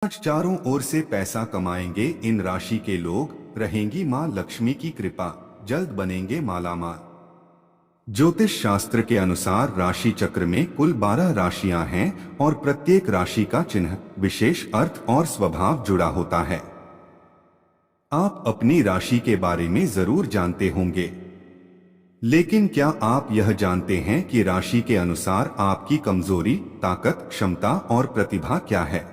आज चारों ओर से पैसा कमाएंगे इन राशि के लोग, रहेंगी मां लक्ष्मी की कृपा, जल्द बनेंगे मालामाल। ज्योतिष शास्त्र के अनुसार राशि चक्र में कुल 12 राशियां हैं और प्रत्येक राशि का चिन्ह, विशेष अर्थ और स्वभाव जुड़ा होता है। आप अपनी राशि के बारे में जरूर जानते होंगे, लेकिन क्या आप यह जानते हैं कि राशि के अनुसार आपकी कमजोरी, ताकत, क्षमता और प्रतिभा क्या है?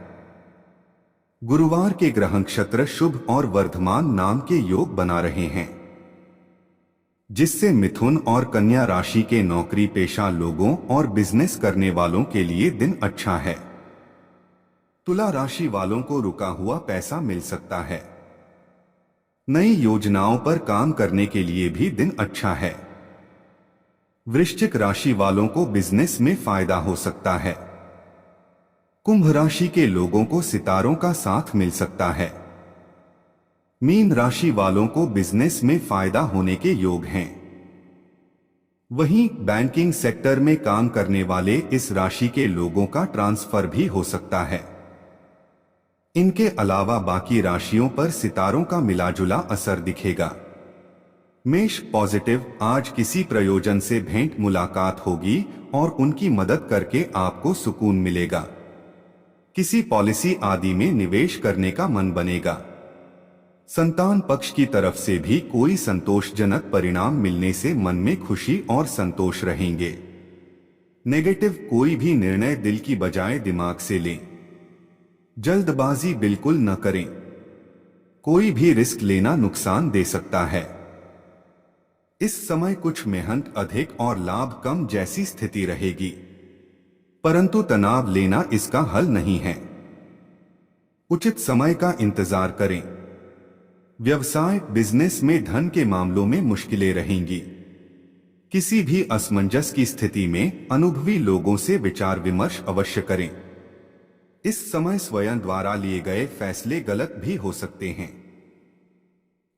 गुरुवार के ग्रह नक्षत्र शुभ और वर्धमान नाम के योग बना रहे हैं, जिससे मिथुन और कन्या राशि के नौकरी पेशा लोगों और बिजनेस करने वालों के लिए दिन अच्छा है। तुला राशि वालों को रुका हुआ पैसा मिल सकता है। नई योजनाओं पर काम करने के लिए भी दिन अच्छा है। वृश्चिक राशि वालों को बिजनेस में फायदा हो सकता है। कुंभ राशि के लोगों को सितारों का साथ मिल सकता है। मीन राशि वालों को बिजनेस में फायदा होने के योग हैं। वहीं बैंकिंग सेक्टर में काम करने वाले इस राशि के लोगों का ट्रांसफर भी हो सकता है। इनके अलावा बाकी राशियों पर सितारों का मिलाजुला असर दिखेगा। मेष पॉजिटिव, आज किसी प्रयोजन से भेंट मुलाकात होगी और उनकी मदद करके आपको सुकून मिलेगा। किसी पॉलिसी आदि में निवेश करने का मन बनेगा। संतान पक्ष की तरफ से भी कोई संतोषजनक परिणाम मिलने से मन में खुशी और संतोष रहेंगे। नेगेटिव, कोई भी निर्णय दिल की बजाय दिमाग से लें। जल्दबाजी बिल्कुल न करें। कोई भी रिस्क लेना नुकसान दे सकता है। इस समय कुछ मेहनत अधिक और लाभ कम जैसी स्थिति रहेगी, परंतु तनाव लेना इसका हल नहीं है। उचित समय का इंतजार करें। व्यवसाय बिजनेस में धन के मामलों में मुश्किलें रहेंगी। किसी भी असमंजस की स्थिति में अनुभवी लोगों से विचार विमर्श अवश्य करें। इस समय स्वयं द्वारा लिए गए फैसले गलत भी हो सकते हैं।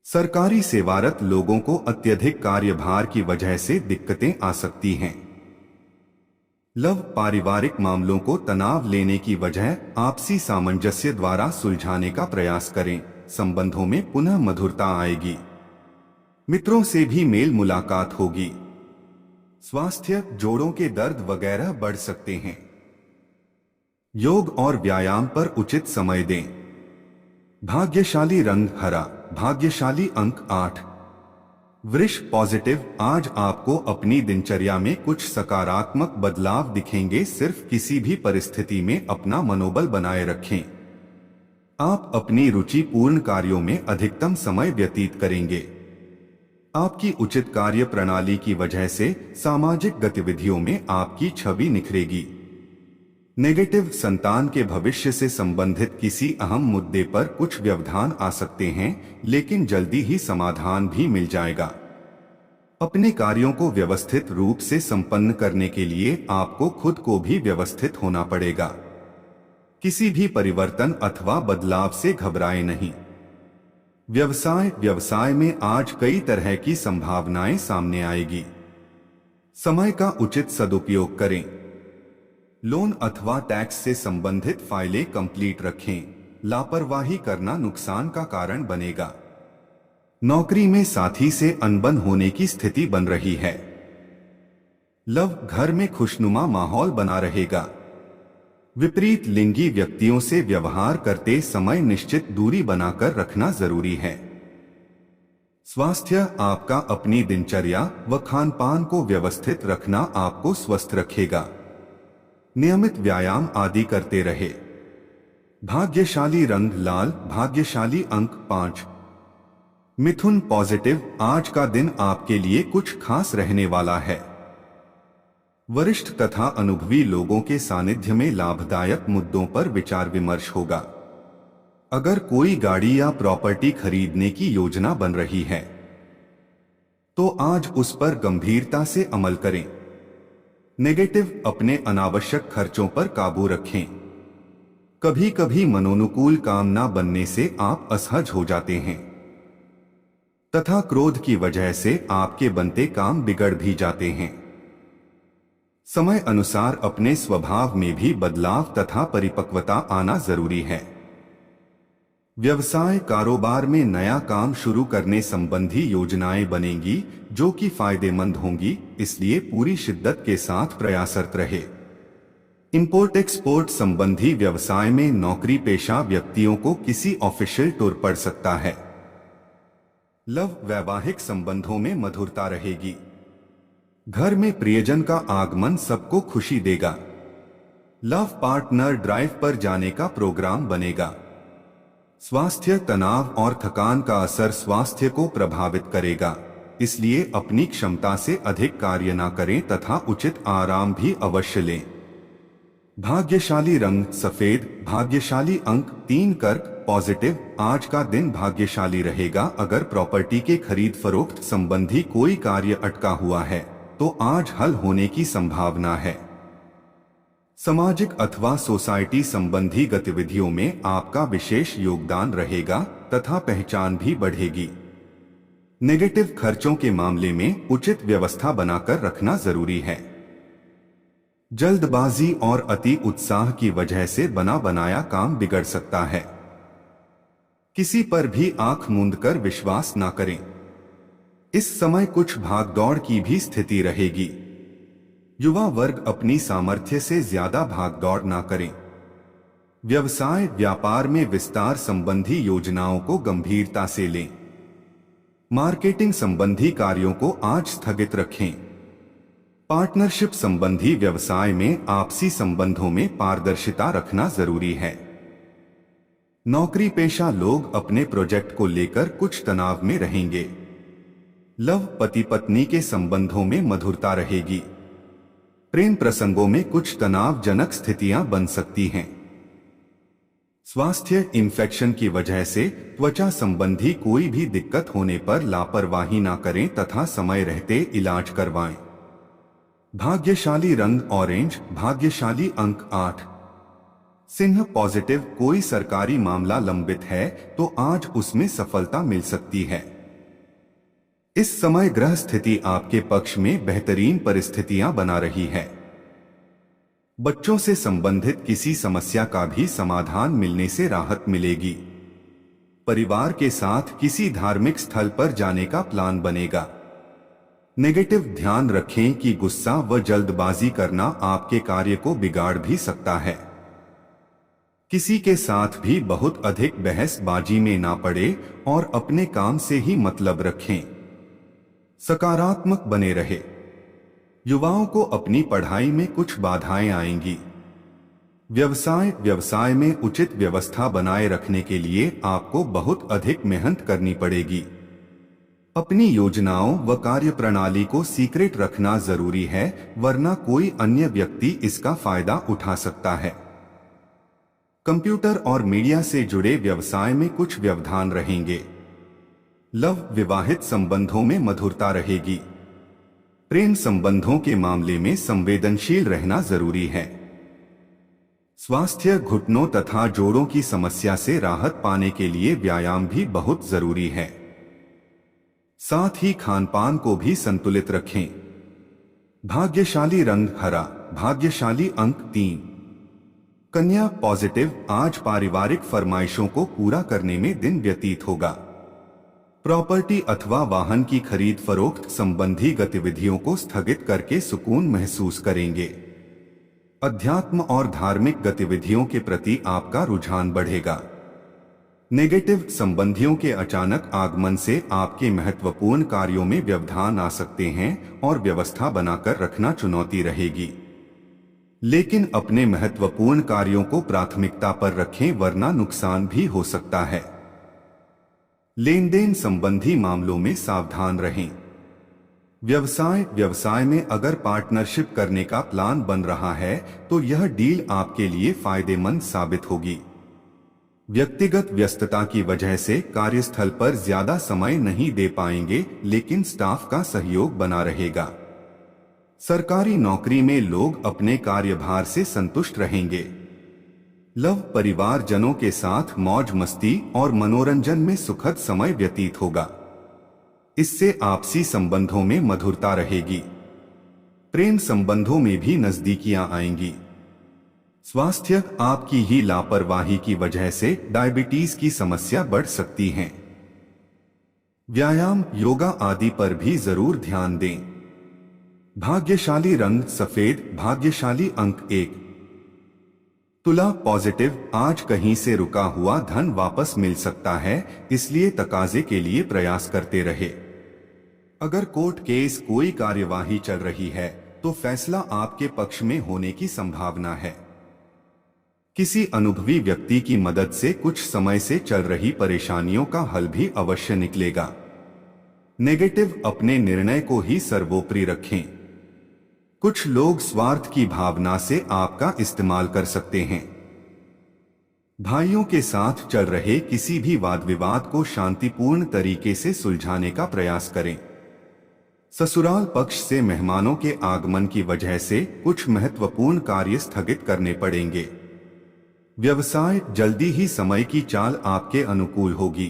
सरकारी सेवारत लोगों को अत्यधिक कार्यभार की वजह से दिक्कतें आ सकती हैं। लव, पारिवारिक मामलों को तनाव लेने की वजह आपसी सामंजस्य द्वारा सुलझाने का प्रयास करें। संबंधों में पुनः मधुरता आएगी। मित्रों से भी मेल मुलाकात होगी। स्वास्थ्य, जोड़ों के दर्द वगैरह बढ़ सकते हैं। योग और व्यायाम पर उचित समय दें। भाग्यशाली रंग हरा, भाग्यशाली अंक 8। वृष पॉजिटिव, आज आपको अपनी दिनचर्या में कुछ सकारात्मक बदलाव दिखेंगे। सिर्फ किसी भी परिस्थिति में अपना मनोबल बनाए रखें। आप अपनी रुचिपूर्ण कार्यों में अधिकतम समय व्यतीत करेंगे। आपकी उचित कार्य प्रणाली की वजह से सामाजिक गतिविधियों में आपकी छवि निखरेगी। नेगेटिव, संतान के भविष्य से संबंधित किसी अहम मुद्दे पर कुछ व्यवधान आ सकते हैं, लेकिन जल्दी ही समाधान भी मिल जाएगा। अपने कार्यों को व्यवस्थित रूप से संपन्न करने के लिए आपको खुद को भी व्यवस्थित होना पड़ेगा। किसी भी परिवर्तन अथवा बदलाव से घबराएं नहीं। व्यवसाय में आज कई तरह की संभावनाएं सामने आएगी। समय का उचित सदुपयोग करें। लोन अथवा टैक्स से संबंधित फाइलें कंप्लीट रखें। लापरवाही करना नुकसान का कारण बनेगा। नौकरी में साथी से अनबन होने की स्थिति बन रही है। लव, घर में खुशनुमा माहौल बना रहेगा। विपरीत लिंगी व्यक्तियों से व्यवहार करते समय निश्चित दूरी बनाकर रखना जरूरी है। स्वास्थ्य, आपका अपनी दिनचर्या व खानपान को व्यवस्थित रखना आपको स्वस्थ रखेगा। नियमित व्यायाम आदि करते रहे। भाग्यशाली रंग लाल, भाग्यशाली अंक 5। मिथुन पॉजिटिव, आज का दिन आपके लिए कुछ खास रहने वाला है। वरिष्ठ तथा अनुभवी लोगों के सानिध्य में लाभदायक मुद्दों पर विचार विमर्श होगा। अगर कोई गाड़ी या प्रॉपर्टी खरीदने की योजना बन रही है, तो आज उस पर गंभीरता से अमल करें। नेगेटिव, अपने अनावश्यक खर्चों पर काबू रखें। कभी कभी मनोनुकूल काम न बनने से आप असहज हो जाते हैं तथा क्रोध की वजह से आपके बनते काम बिगड़ भी जाते हैं। समय अनुसार अपने स्वभाव में भी बदलाव तथा परिपक्वता आना जरूरी है। व्यवसाय कारोबार में नया काम शुरू करने संबंधी योजनाएं बनेंगी जो कि फायदेमंद होंगी, इसलिए पूरी शिद्दत के साथ प्रयासरत रहे। इंपोर्ट एक्सपोर्ट संबंधी व्यवसाय में नौकरी पेशा व्यक्तियों को किसी ऑफिशियल टूर पड़ सकता है। लव वैवाहिक संबंधों में मधुरता रहेगी। घर में प्रियजन का आगमन सबको खुशी देगा। लव पार्टनर ड्राइव पर जाने का प्रोग्राम बनेगा। स्वास्थ्य तनाव और थकान का असर स्वास्थ्य को प्रभावित करेगा, इसलिए अपनी क्षमता से अधिक कार्य न करें तथा उचित आराम भी अवश्य लें। भाग्यशाली रंग सफेद, भाग्यशाली अंक 3 कर्क पॉजिटिव। आज का दिन भाग्यशाली रहेगा। अगर प्रॉपर्टी के खरीद फरोख्त संबंधी कोई कार्य अटका हुआ है तो आज हल होने की संभावना है। सामाजिक अथवा सोसाइटी संबंधी गतिविधियों में आपका विशेष योगदान रहेगा तथा पहचान भी बढ़ेगी। नेगेटिव खर्चों के मामले में उचित व्यवस्था बनाकर रखना जरूरी है। जल्दबाजी और अति उत्साह की वजह से बना बनाया काम बिगड़ सकता है। किसी पर भी आंख मूंदकर विश्वास न करें। इस समय कुछ भागदौड़ की भी स्थिति रहेगी। युवा वर्ग अपनी सामर्थ्य से ज्यादा भागदौड़ न करें। व्यवसाय व्यापार में विस्तार संबंधी योजनाओं को गंभीरता से लें। मार्केटिंग संबंधी कार्यों को आज स्थगित रखें। पार्टनरशिप संबंधी व्यवसाय में आपसी संबंधों में पारदर्शिता रखना जरूरी है। नौकरी पेशा लोग अपने प्रोजेक्ट को लेकर कुछ तनाव में रहेंगे। लव पति पत्नी के संबंधों में मधुरता रहेगी। प्रेम प्रसंगों में कुछ तनावजनक स्थितियां बन सकती हैं। स्वास्थ्य इन्फेक्शन की वजह से त्वचा संबंधी कोई भी दिक्कत होने पर लापरवाही ना करें तथा समय रहते इलाज करवाएं। भाग्यशाली रंग ऑरेंज, भाग्यशाली अंक 8। सिंह पॉजिटिव, कोई सरकारी मामला लंबित है तो आज उसमें सफलता मिल सकती है। इस समय ग्रह स्थिति आपके पक्ष में बेहतरीन परिस्थितियां बना रही है। बच्चों से संबंधित किसी समस्या का भी समाधान मिलने से राहत मिलेगी। परिवार के साथ किसी धार्मिक स्थल पर जाने का प्लान बनेगा। नेगेटिव, ध्यान रखें कि गुस्सा व जल्दबाजी करना आपके कार्य को बिगाड़ भी सकता है। किसी के साथ भी बहुत अधिक बहसबाजी में ना पड़े और अपने काम से ही मतलब रखें। सकारात्मक बने रहे। युवाओं को अपनी पढ़ाई में कुछ बाधाएं आएंगी। व्यवसाय में उचित व्यवस्था बनाए रखने के लिए आपको बहुत अधिक मेहनत करनी पड़ेगी। अपनी योजनाओं व कार्य प्रणाली को सीक्रेट रखना जरूरी है, वरना कोई अन्य व्यक्ति इसका फायदा उठा सकता है। कंप्यूटर और मीडिया से जुड़े व्यवसाय में कुछ व्यवधान रहेंगे। लव विवाहित संबंधों में मधुरता रहेगी। प्रेम संबंधों के मामले में संवेदनशील रहना जरूरी है। स्वास्थ्य घुटनों तथा जोड़ों की समस्या से राहत पाने के लिए व्यायाम भी बहुत जरूरी है। साथ ही खानपान को भी संतुलित रखें। भाग्यशाली रंग हरा, भाग्यशाली अंक 3। कन्या पॉजिटिव, आज पारिवारिक फरमाइशों को पूरा करने में दिन व्यतीत होगा। प्रॉपर्टी अथवा वाहन की खरीद फरोख्त संबंधी गतिविधियों को स्थगित करके सुकून महसूस करेंगे। अध्यात्म और धार्मिक गतिविधियों के प्रति आपका रुझान बढ़ेगा। नेगेटिव, संबंधियों के अचानक आगमन से आपके महत्वपूर्ण कार्यों में व्यवधान आ सकते हैं और व्यवस्था बनाकर रखना चुनौती रहेगी। लेकिन अपने महत्वपूर्ण कार्यों को प्राथमिकता पर रखें, वरना नुकसान भी हो सकता है। लेन देन संबंधी मामलों में सावधान रहें। व्यवसाय में अगर पार्टनरशिप करने का प्लान बन रहा है तो यह डील आपके लिए फायदेमंद साबित होगी। व्यक्तिगत व्यस्तता की वजह से कार्यस्थल पर ज्यादा समय नहीं दे पाएंगे, लेकिन स्टाफ का सहयोग बना रहेगा। सरकारी नौकरी में लोग अपने कार्यभार से संतुष्ट रहेंगे। लव परिवारजनों के साथ मौज मस्ती और मनोरंजन में सुखद समय व्यतीत होगा। इससे आपसी संबंधों में मधुरता रहेगी। प्रेम संबंधों में भी नजदीकियां आएंगी। स्वास्थ्य, आपकी ही लापरवाही की वजह से डायबिटीज की समस्या बढ़ सकती है। व्यायाम, योगा आदि पर भी जरूर ध्यान दें। भाग्यशाली रंग सफेद, भाग्यशाली अंक 1। तुला पॉजिटिव, आज कहीं से रुका हुआ धन वापस मिल सकता है, इसलिए तकाजे के लिए प्रयास करते रहे। अगर कोर्ट केस कोई कार्यवाही चल रही है तो फैसला आपके पक्ष में होने की संभावना है। किसी अनुभवी व्यक्ति की मदद से कुछ समय से चल रही परेशानियों का हल भी अवश्य निकलेगा। नेगेटिव, अपने निर्णय को ही सर्वोपरि रखें। कुछ लोग स्वार्थ की भावना से आपका इस्तेमाल कर सकते हैं। भाइयों के साथ चल रहे किसी भी वाद विवाद को शांतिपूर्ण तरीके से सुलझाने का प्रयास करें। ससुराल पक्ष से मेहमानों के आगमन की वजह से कुछ महत्वपूर्ण कार्य स्थगित करने पड़ेंगे। व्यवसाय, जल्दी ही समय की चाल आपके अनुकूल होगी।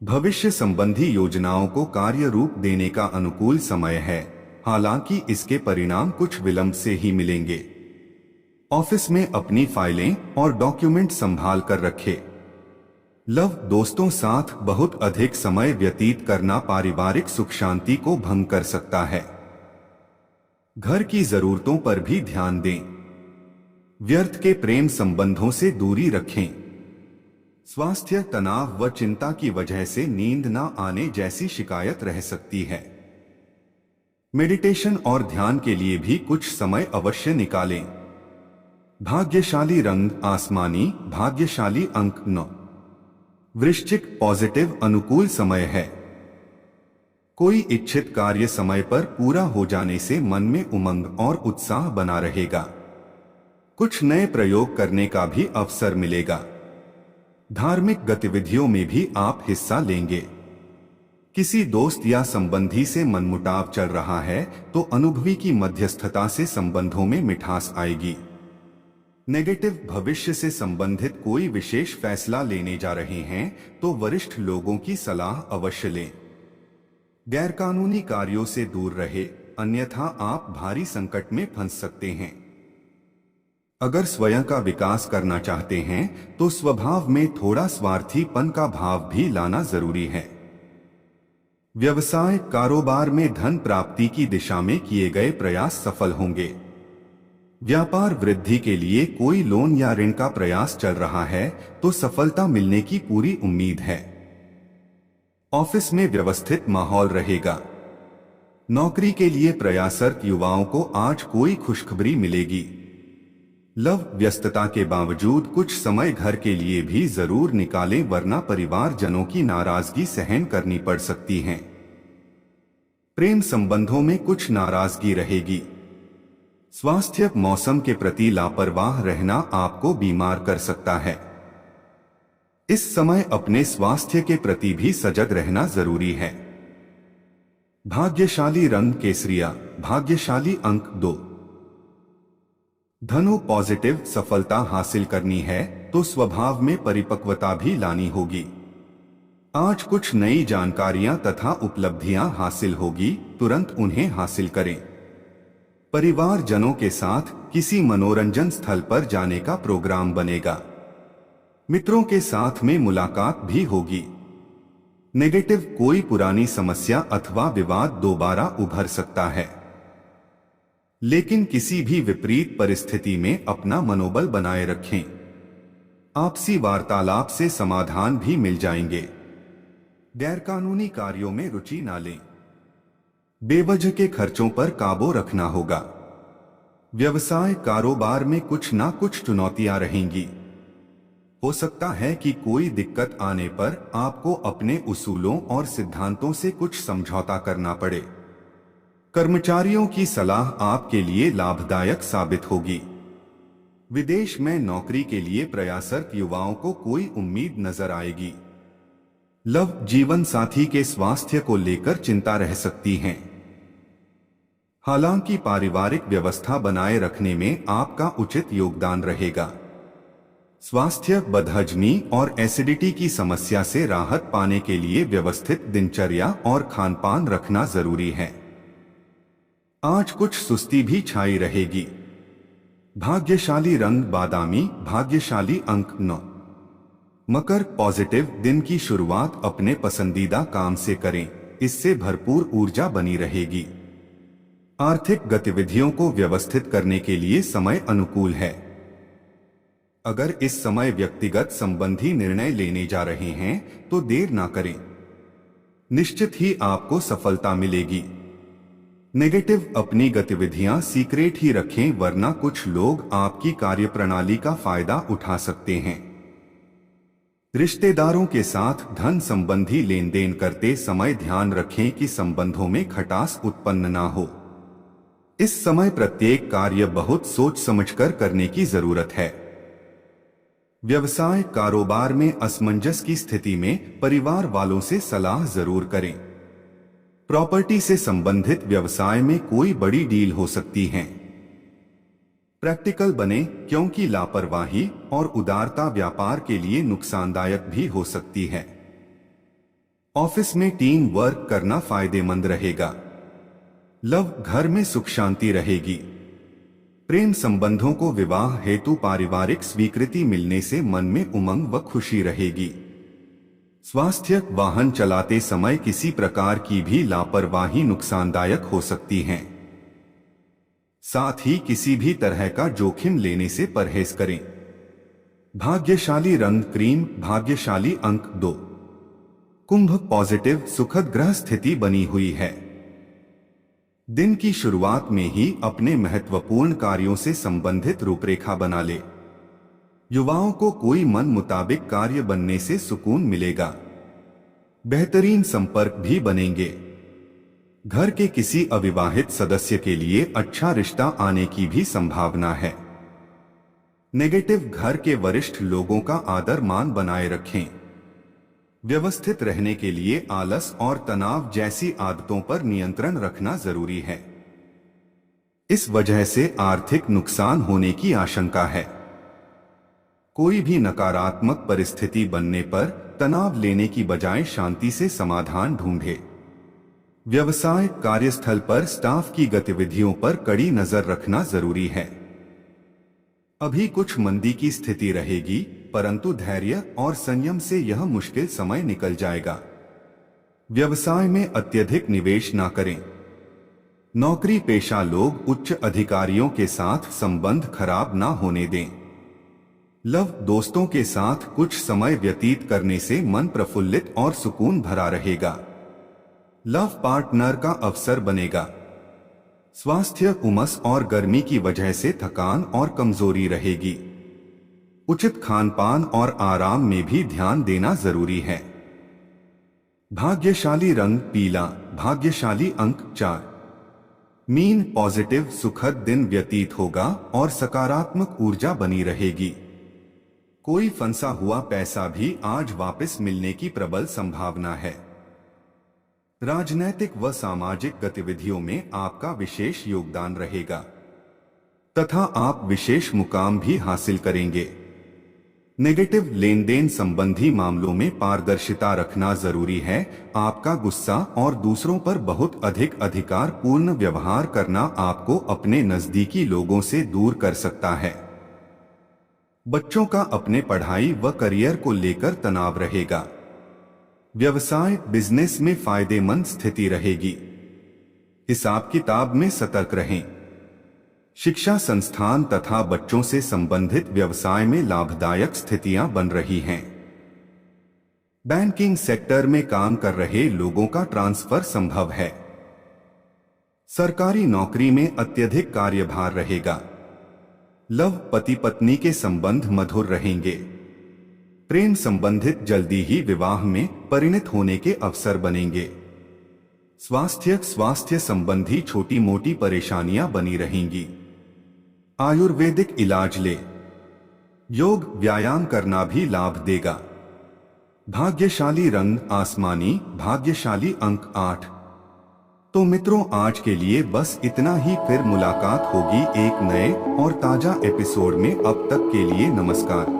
भविष्य संबंधी योजनाओं को कार्य रूप देने का अनुकूल समय है, हालांकि इसके परिणाम कुछ विलंब से ही मिलेंगे। ऑफिस में अपनी फाइलें और डॉक्यूमेंट संभाल कर रखें। लव, दोस्तों साथ बहुत अधिक समय व्यतीत करना पारिवारिक सुख शांति को भंग कर सकता है। घर की जरूरतों पर भी ध्यान दें। व्यर्थ के प्रेम संबंधों से दूरी रखें। स्वास्थ्य, तनाव व चिंता की वजह से नींद न आने जैसी शिकायत रह सकती है। मेडिटेशन और ध्यान के लिए भी कुछ समय अवश्य निकालें। भाग्यशाली रंग आसमानी, भाग्यशाली अंक 9। वृश्चिक, पॉजिटिव, अनुकूल समय है। कोई इच्छित कार्य समय पर पूरा हो जाने से मन में उमंग और उत्साह बना रहेगा। कुछ नए प्रयोग करने का भी अवसर मिलेगा। धार्मिक गतिविधियों में भी आप हिस्सा लेंगे। किसी दोस्त या संबंधी से मनमुटाव चल रहा है तो अनुभवी की मध्यस्थता से संबंधों में मिठास आएगी। नेगेटिव, भविष्य से संबंधित कोई विशेष फैसला लेने जा रहे हैं तो वरिष्ठ लोगों की सलाह अवश्य लें। गैरकानूनी कार्यों से दूर रहे, अन्यथा आप भारी संकट में फंस सकते हैं। अगर स्वयं का विकास करना चाहते हैं तो स्वभाव में थोड़ा स्वार्थीपन का भाव भी लाना जरूरी है। व्यवसाय, कारोबार में धन प्राप्ति की दिशा में किए गए प्रयास सफल होंगे। व्यापार वृद्धि के लिए कोई लोन या ऋण का प्रयास चल रहा है तो सफलता मिलने की पूरी उम्मीद है। ऑफिस में व्यवस्थित माहौल रहेगा। नौकरी के लिए प्रयासरत युवाओं को आज कोई खुशखबरी मिलेगी। लव, व्यस्तता के बावजूद कुछ समय घर के लिए भी जरूर निकालें, वरना परिवारजनों की नाराजगी सहन करनी पड़ सकती है। प्रेम संबंधों में कुछ नाराजगी रहेगी। स्वास्थ्य, मौसम के प्रति लापरवाह रहना आपको बीमार कर सकता है। इस समय अपने स्वास्थ्य के प्रति भी सजग रहना जरूरी है। भाग्यशाली रंग केसरिया, भाग्यशाली अंक 2। धनु पॉजिटिव, सफलता हासिल करनी है तो स्वभाव में परिपक्वता भी लानी होगी। आज कुछ नई जानकारियां तथा उपलब्धियां हासिल होगी, तुरंत उन्हें हासिल करें। परिवारजनों के साथ किसी मनोरंजन स्थल पर जाने का प्रोग्राम बनेगा। मित्रों के साथ में मुलाकात भी होगी। नेगेटिव, कोई पुरानी समस्या अथवा विवाद दोबारा उभर सकता है, लेकिन किसी भी विपरीत परिस्थिति में अपना मनोबल बनाए रखें। आपसी वार्तालाप से समाधान भी मिल जाएंगे। गैरकानूनी कार्यों में रुचि न लें। बेवजह के खर्चों पर काबू रखना होगा। व्यवसाय, कारोबार में कुछ ना कुछ चुनौतियां रहेंगी। हो सकता है कि कोई दिक्कत आने पर आपको अपने उसूलों और सिद्धांतों से कुछ समझौता करना पड़े। कर्मचारियों की सलाह आपके लिए लाभदायक साबित होगी। विदेश में नौकरी के लिए प्रयासरत युवाओं को कोई उम्मीद नजर आएगी। लव, जीवन साथी के स्वास्थ्य को लेकर चिंता रह सकती है। हालांकि पारिवारिक व्यवस्था बनाए रखने में आपका उचित योगदान रहेगा। स्वास्थ्य, बदहजमी और एसिडिटी की समस्या से राहत पाने के लिए व्यवस्थित दिनचर्या और खानपान रखना जरूरी है। आज कुछ सुस्ती भी छाई रहेगी। भाग्यशाली रंग बादामी, भाग्यशाली अंक 9। मकर, पॉजिटिव, दिन की शुरुआत अपने पसंदीदा काम से करें, इससे भरपूर ऊर्जा बनी रहेगी। आर्थिक गतिविधियों को व्यवस्थित करने के लिए समय अनुकूल है। अगर इस समय व्यक्तिगत संबंधी निर्णय लेने जा रहे हैं तो देर ना करें, निश्चित ही आपको सफलता मिलेगी। नेगेटिव, अपनी गतिविधियां सीक्रेट ही रखें, वरना कुछ लोग आपकी कार्यप्रणाली का फायदा उठा सकते हैं। रिश्तेदारों के साथ धन संबंधी लेन देन करते समय ध्यान रखें कि संबंधों में खटास उत्पन्न ना हो। इस समय प्रत्येक कार्य बहुत सोच समझकर करने की जरूरत है। व्यवसाय, कारोबार में असमंजस की स्थिति में परिवार वालों से सलाह जरूर करें। प्रॉपर्टी से संबंधित व्यवसाय में कोई बड़ी डील हो सकती है। प्रैक्टिकल बने, क्योंकि लापरवाही और उदारता व्यापार के लिए नुकसानदायक भी हो सकती है। ऑफिस में टीम वर्क करना फायदेमंद रहेगा। लव, घर में सुख शांति रहेगी। प्रेम संबंधों को विवाह हेतु पारिवारिक स्वीकृति मिलने से मन में उमंग व खुशी रहेगी। स्वास्थ्य, वाहन चलाते समय किसी प्रकार की भी लापरवाही नुकसानदायक हो सकती है। साथ ही किसी भी तरह का जोखिम लेने से परहेज करें। भाग्यशाली रंग क्रीम, भाग्यशाली अंक 2। कुंभ, पॉजिटिव, सुखद ग्रह स्थिति बनी हुई है। दिन की शुरुआत में ही अपने महत्वपूर्ण कार्यों से संबंधित रूपरेखा बना ले। युवाओं को कोई मन मुताबिक कार्य बनने से सुकून मिलेगा। बेहतरीन संपर्क भी बनेंगे। घर के किसी अविवाहित सदस्य के लिए अच्छा रिश्ता आने की भी संभावना है। नेगेटिव, घर के वरिष्ठ लोगों का आदर मान बनाए रखें। व्यवस्थित रहने के लिए आलस और तनाव जैसी आदतों पर नियंत्रण रखना जरूरी है। इस वजह से आर्थिक नुकसान होने की आशंका है। कोई भी नकारात्मक परिस्थिति बनने पर तनाव लेने की बजाय शांति से समाधान ढूंढे। व्यवसाय, कार्यस्थल पर स्टाफ की गतिविधियों पर कड़ी नजर रखना जरूरी है। अभी कुछ मंदी की स्थिति रहेगी, परंतु धैर्य और संयम से यह मुश्किल समय निकल जाएगा। व्यवसाय में अत्यधिक निवेश ना करें। नौकरी पेशा लोग उच्च अधिकारियों के साथ संबंध खराब ना होने दें। लव, दोस्तों के साथ कुछ समय व्यतीत करने से मन प्रफुल्लित और सुकून भरा रहेगा। लव पार्टनर का अवसर बनेगा। स्वास्थ्य, उमस और गर्मी की वजह से थकान और कमजोरी रहेगी। उचित खानपान और आराम में भी ध्यान देना जरूरी है। भाग्यशाली रंग पीला, भाग्यशाली अंक 4। मीन, पॉजिटिव, सुखद दिन व्यतीत होगा और सकारात्मक ऊर्जा बनी रहेगी। कोई फंसा हुआ पैसा भी आज वापस मिलने की प्रबल संभावना है। राजनैतिक व सामाजिक गतिविधियों में आपका विशेष योगदान रहेगा तथा आप विशेष मुकाम भी हासिल करेंगे। नेगेटिव, लेन देन संबंधी मामलों में पारदर्शिता रखना जरूरी है। आपका गुस्सा और दूसरों पर बहुत अधिक अधिकार पूर्ण व्यवहार करना आपको अपने नजदीकी लोगों से दूर कर सकता है। बच्चों का अपने पढ़ाई व करियर को लेकर तनाव रहेगा। व्यवसाय, बिजनेस में फायदेमंद स्थिति रहेगी। हिसाब किताब में सतर्क रहें। शिक्षा संस्थान तथा बच्चों से संबंधित व्यवसाय में लाभदायक स्थितियां बन रही हैं। बैंकिंग सेक्टर में काम कर रहे लोगों का ट्रांसफर संभव है। सरकारी नौकरी में अत्यधिक कार्यभार रहेगा। लव, पति पत्नी के संबंध मधुर रहेंगे। प्रेम संबंधित जल्दी ही विवाह में परिणत होने के अवसर बनेंगे। स्वास्थ्य संबंधी छोटी मोटी परेशानियां बनी रहेंगी। आयुर्वेदिक इलाज ले। योग, व्यायाम करना भी लाभ देगा। भाग्यशाली रंग आसमानी, भाग्यशाली अंक 8। तो मित्रों, आज के लिए बस इतना ही। फिर मुलाकात होगी एक नए और ताजा एपिसोड में। अब तक के लिए नमस्कार।